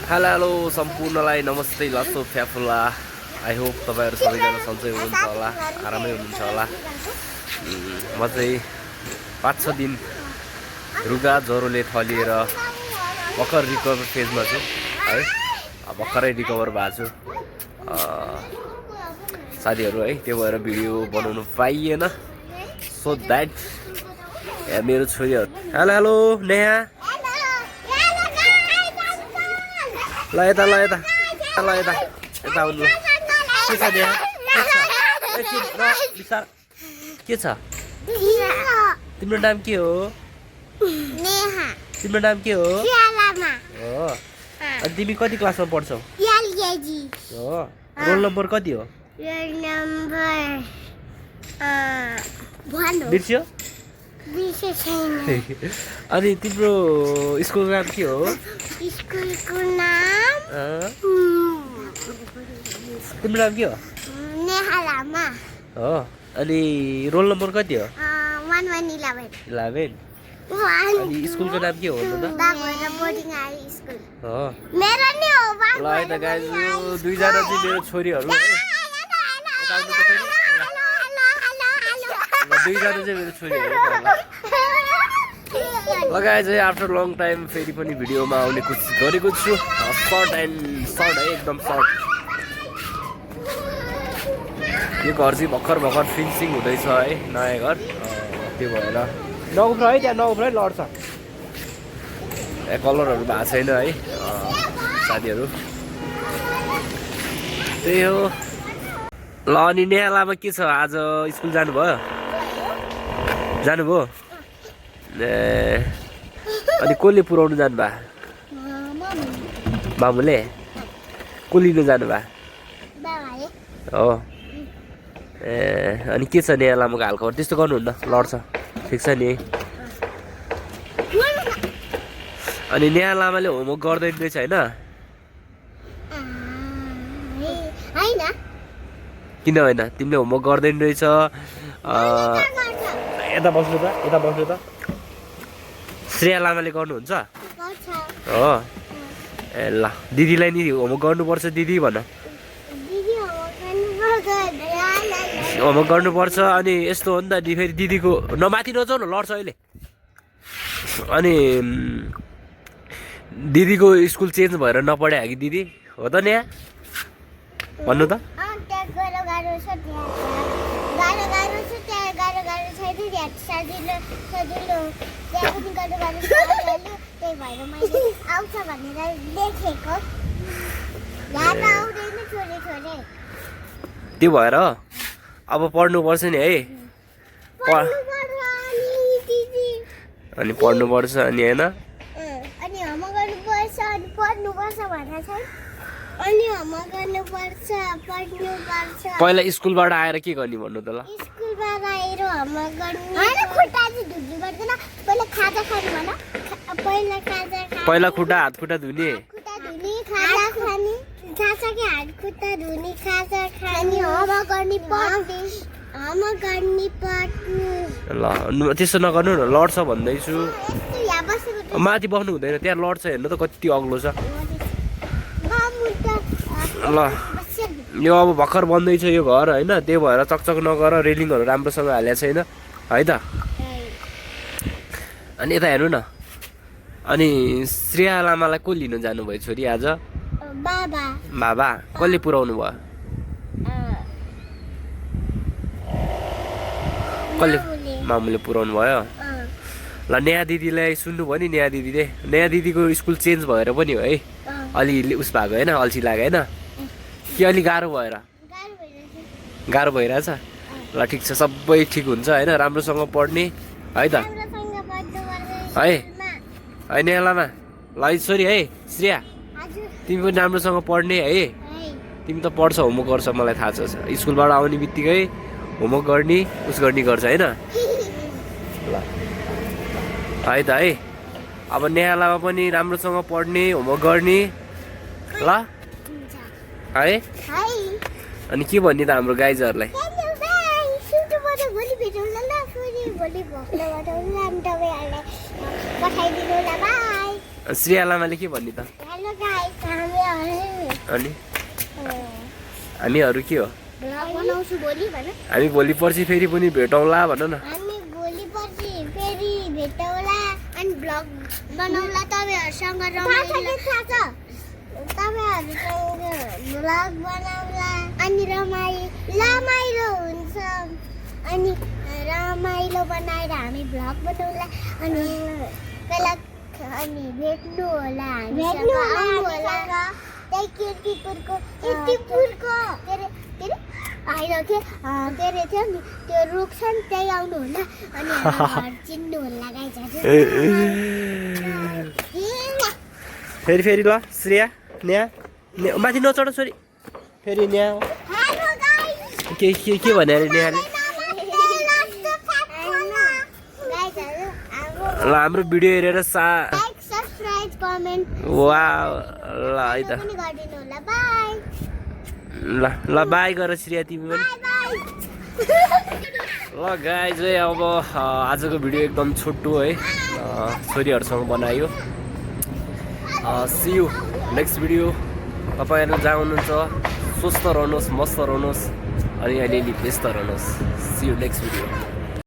hello सम्पूर्णलाई नमस्ते लसो फ्याफुला I hope तपाईँहरू सबैजना सन्चै हुनुहुन्छ होला आरामै हुनुहुन्छ होला म चाहिँ 5-6 दिन रुगा ज्वरोले थलिएर भर्खर रिकभर फेजमा छु है भर्खरै रिकभर भएको छु साथीहरू है त्यो भएर भिडियो बनाउनु पाइएन सो द्याट मेरो छोरीहरू हेलो हेलो नेहा ल यता यता आउनु के छ नेहा के छ तिम्रो नाम के हो नेहा तिम्रो नाम के हो सियालामा हो अनि तिमी कति क्लासमा पढ्छौ एलकेजी हो रोल नम्बर कति हो रोल नम्बर भन्नु बिर्स्यो बिर्से छैन अनि तिम्रो स्कुलको नाम के हो स्कुलको नाम तिम्रो नाम के हो नेहा लामा हो अनि रोल नम्बर कति हो 1111 11 अनि स्कुलको नाम के हो भन्नु त बाबुरा बोर्डिङ हाई स्कुल हो मेरो नि हो ल है त गाइज दुईजना चाहिँ मेरो छोरीहरू है दुईजना चाहिँ मेरो छोरीहरू लगाए चाहिँ आफ्टर लङ टाइम फेरि पनि भिडियोमा आउने कोसिस गरेको छु सर्ट है एकदम सर्ट यो घर चाहिँ भर्खर फिनिसिङ हुँदैछ है नयाँ घर त्यो भएर नउफ्र है त्यहाँ नउफ्र है लड्छ कलरहरू भएको छैन है साथीहरू त्यही हो ल अनि नेहा लामा के छ आज स्कुल जानुभयो ए अनि कसले पुऱ्याउनु जानुभयो मामुले को लिनु जानुभयो हो ए अनि के छ नेहा लामाको हालखबर त्यस्तो गर्नुहुन्न लड्छ ठिक छ नि अनि नेहा लामाले होमवर्क गर्दैन रहेछ होइन किन होइन तिमीले होमवर्क गर्दैन रहेछ यता बस्नु त श्रेया लामाले गर्नुहुन्छ हो ए ल दिदीलाई नि होमवर्क गर्नुपर्छ दिदी भन होमवर्क गर्नुपर्छ अनि यस्तो हो नि त फेरि दिदीको नमाथि नजाउ न लड्छ अहिले अनि दिदीको स्कुल चेन्ज भएर नपढ्या कि दिदी हो त नेहा भन्नु त त्यो भएर अब पढ्नुपर्छ नि है अनि पढ्नुपर्छ अनि होइन पहिला स्कुलबाट आएर के गर्ने भन्नु त ल स्कुलबाट आएर होमवर्क गर्ने हैन खुट्टा चाहिँ धुनु पर्दैन पहिला खाजा खानु भन पहिला खुट्टा हात खुट्टा धुने खाजा खाने खाजा के हात खुट्टा धुने खाजा खाने होमवर्क गर्ने पढ्नु ल त्यसो नगर्नु न लड्छ भन्दैछु माथि बस्नु हुँदैन त्यहाँ लड्छ हेर्नु त कति अग्लो छ ल यो अब भर्खर बन्दैछ यो घर होइन त्यही भएर चकचक नगर रेलिङहरू राम्रोसँग हालेको छैन है त अनि यता हेर्नु न अनि श्रेया लामालाई को लिनु जानुभयो छोरी आज बाबा कसले पुऱ्याउनु भयो कसले मामुले पुऱ्याउनु भयो ल नेहा दिदीलाई सुन्नुभयो नि नेहा दिदीको स्कुल चेन्ज भएर पनि हो है अलि उस भएको होइन अल्छी लाग्यो होइन कि अलि गाह्रो भइरहेछ ल ठिक छ सबै ठिक हुन्छ होइन राम्रोसँग पढ्ने है त है नेहा लामा ल छोरी है श्रेया तिमी पनि राम्रोसँग पढ्ने है तिमी त पढ्छ होमवर्क गर्छ मलाई थाहा छ स्कुलबाट आउने बित्तिकै होमवर्क गर्ने गर्छ होइन ल है त है अब नेहा लामा पनि राम्रोसँग पढ्ने होमवर्क गर्ने ल है अनि के भन्ने त हाम्रो गाइजहरूलाई श्रेया लामाले के भन्ने त हेलो गाइस हामी अनि हामीहरू के हो ब्लग बनाउँछु भोलि भन हामी भोलि पर्सि फेरि पनि भेटौँला भन न हामी भोलि पर्सि फेरि भेटौँला अनि ब्लग बनाउँला तपाईहरुसँग रमाइलो तपाईहरुसँग ब्लग बनाउँला अनि रमाइलो हुन्छ अनि रमाइलो बनाएर हामी ब्लग बनाउँला अनि पहिला अनि भेट्नु होला हामीसँग आउनु होला त्यही किर्तिपुरको होइन के अरे थियो नि त्यो रुख छ नि त्यही आउनु होला अनि घर चिन्नु होला फेरि फेरि ल श्रेया नेहा माथि नचढ छोरी फेरि नेहा हेलो गाइस के भने अरे नेहाले ल हाम्रो भिडियो हेरेर लाइक सब्स्क्राइब कमेन्ट वा ल है त पनि गरिदिनु होला बाइ ल बाई गर श्रेया तिमी पनि ल गाइज है अब आजको भिडियो एकदम छोटो है छोरीहरूसँग बनायो सी यू नेक्स्ट भिडियो तपाईँहरू जहाँ हुनुहुन्छ स्वस्थ रहनुहोस् मस्त रहनुहोस् अनि अलिअलि व्यस्त रहनुहोस् सी यू नेक्स्ट भिडियो